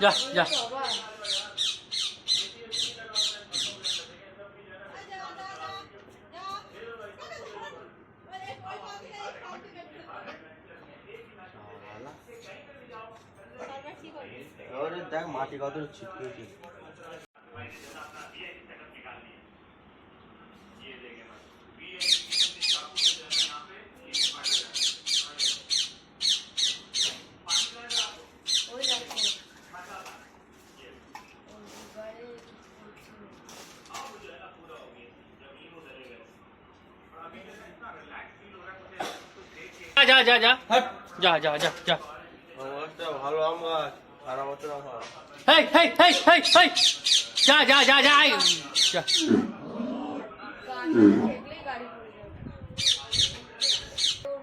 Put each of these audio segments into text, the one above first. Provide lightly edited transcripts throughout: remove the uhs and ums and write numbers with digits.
যা যা। দেখ মাটি কত ছিটকে। যা যা যা যা যা যা যা। ভালো আম গাছ, সারা বছর আম হয়। হেই হেই হেই হেই হেই, যা যা যা যা যা।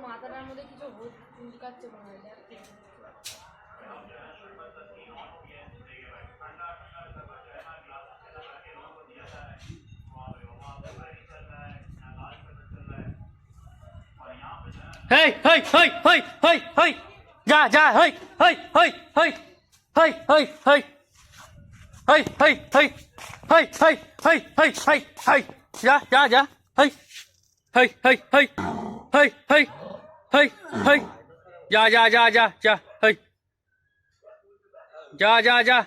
মাথাটার মধ্যে কিছু চুলকাচ্ছে মনে হয়। হেই হেই হেই হেই হেই হেই, যা যা হেই হেই হেই হেই হেই হেই হেই হেই হেই হেই হেই হেই হেই হেই হেই হেই, যা যা যা হেই হেই হেই হেই হেই হেই হেই হেই, যা যা যা যা যা হেই, যা যা যা।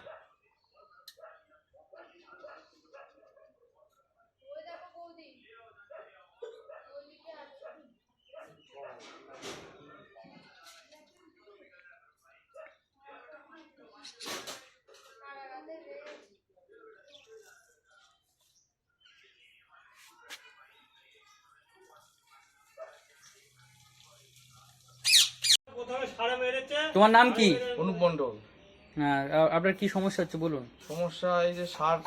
তোমার নাম কি? অনুপ মণ্ডল। হ্যাঁ, আপনার কি সমস্যা হচ্ছে বলুন। সমস্যা এই যে ষাঁড়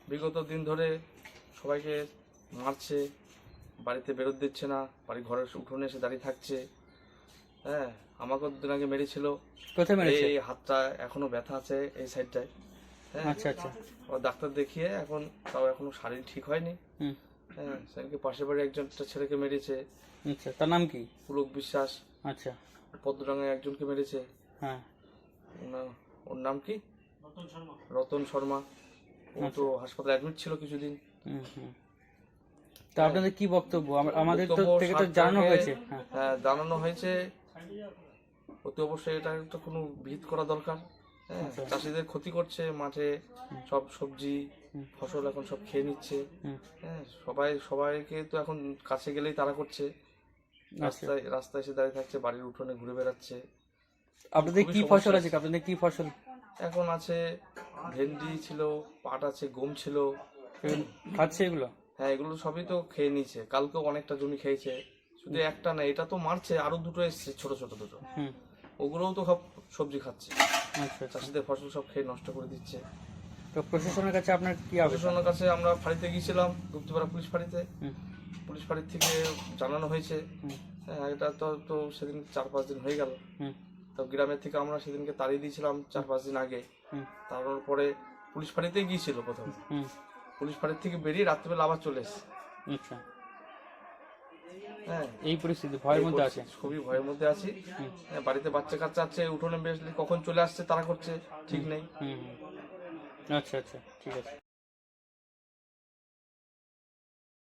বিগত দিন ধরে সবাইকে মারছে, বাড়িতে বেরোতে দিচ্ছে না, বাড়ি ঘরের উঠোনে এসে দাঁড়িয়ে থাকছে। হ্যাঁ, আমাকেও দুদিন আগে মেরেছিল। কোথায় মেরেছে? এই হাতটা এখনো ব্যথা আছে এই সাইডটায়। হ্যাঁ, আচ্ছা আচ্ছা। ও ডাক্তার দেখিয়ে এখন তাও এখনো শারীর ঠিক হয়নি। হ্যাঁ, সেদিনকে পাশের বাড়ি একটা ছেলেকে মেরেছে। আচ্ছা, তার নাম কি? পুলক বিশ্বাস। আচ্ছা। পদ্মডাঙ্গায় একজনকে মেরেছে। হ্যাঁ। ওর নাম কি? রতন শর্মা। ও তো হাসপাতালে অ্যাডমিট ছিল কিছুদিন। তা আপনাদের কি বক্তব্য? আমাদের তো থেকে তো জানানো হয়েছে। হ্যাঁ, জানানো হয়েছে। অতি অবশ্যই এটা একটা কোনো ভিত করা দরকার। হ্যাঁ, চাষিদের ক্ষতি করছে, মাঠে সব সবজি ফসল এখন সব খেয়ে নিচ্ছে। হ্যাঁ, সবাইকে তো এখন কাছে গেলেই তাড়া করছে, রাস্তায় এসে দাঁড়িয়ে থাকছে, বাড়ির উঠোনে ঘুরে বেড়াচ্ছে। আপনাদের কি ফসল আছে? আপনাদের কি ফসল এখন আছে? ভেন্ডি ছিল, পাট আছে, গম ছিল। খাচ্ছে এগুলো? হ্যাঁ, এগুলো সবই তো খেয়ে নিচ্ছে। কালকেও অনেকটা জমি খেয়েছে। শুধু একটা না, এটা তো মারছে, আরো দুটো এসছে ছোট ছোট দুটো। ওগুলোও তো সব সবজি খাচ্ছে। আচ্ছা, চাষিদের ফসল সব খেয়ে নষ্ট করে দিচ্ছে। তো প্রশাসনের কাছে আপনার কি আবেদন? প্রশাসনের কাছে আমরা ফাঁড়িতে গিয়েছিলাম, গুপ্তিপাড়া পুলিশ ফাঁড়িতে। পুলিশ ফাঁড়ির থেকে জানানো হয়েছে। হ্যাঁ, এটা তো সেদিন 4-5 দিন হয়ে গেল। তো গ্রামের থেকে আমরা সেদিনকে তাড়িয়ে দিয়েছিলাম 4-5 দিন আগে। তারপরে পুলিশ ফাঁড়িতেই গিয়েছিল প্রথম। পুলিশ ফাঁড়ির থেকে বেরিয়ে রাত্রিবেলা আবার চলে এসেছে। আচ্ছা। হ্যাঁ, এই পরিস্থিতি ভয়ের মধ্যে আছে। খুবই ভয়ের মধ্যে আছি। বাড়িতে বাচ্চা কাচ্চা আছে, উঠোনে বেসলে কখন চলে আসছে তারা করছে ঠিক নেই। আচ্ছা আচ্ছা, ঠিক আছে।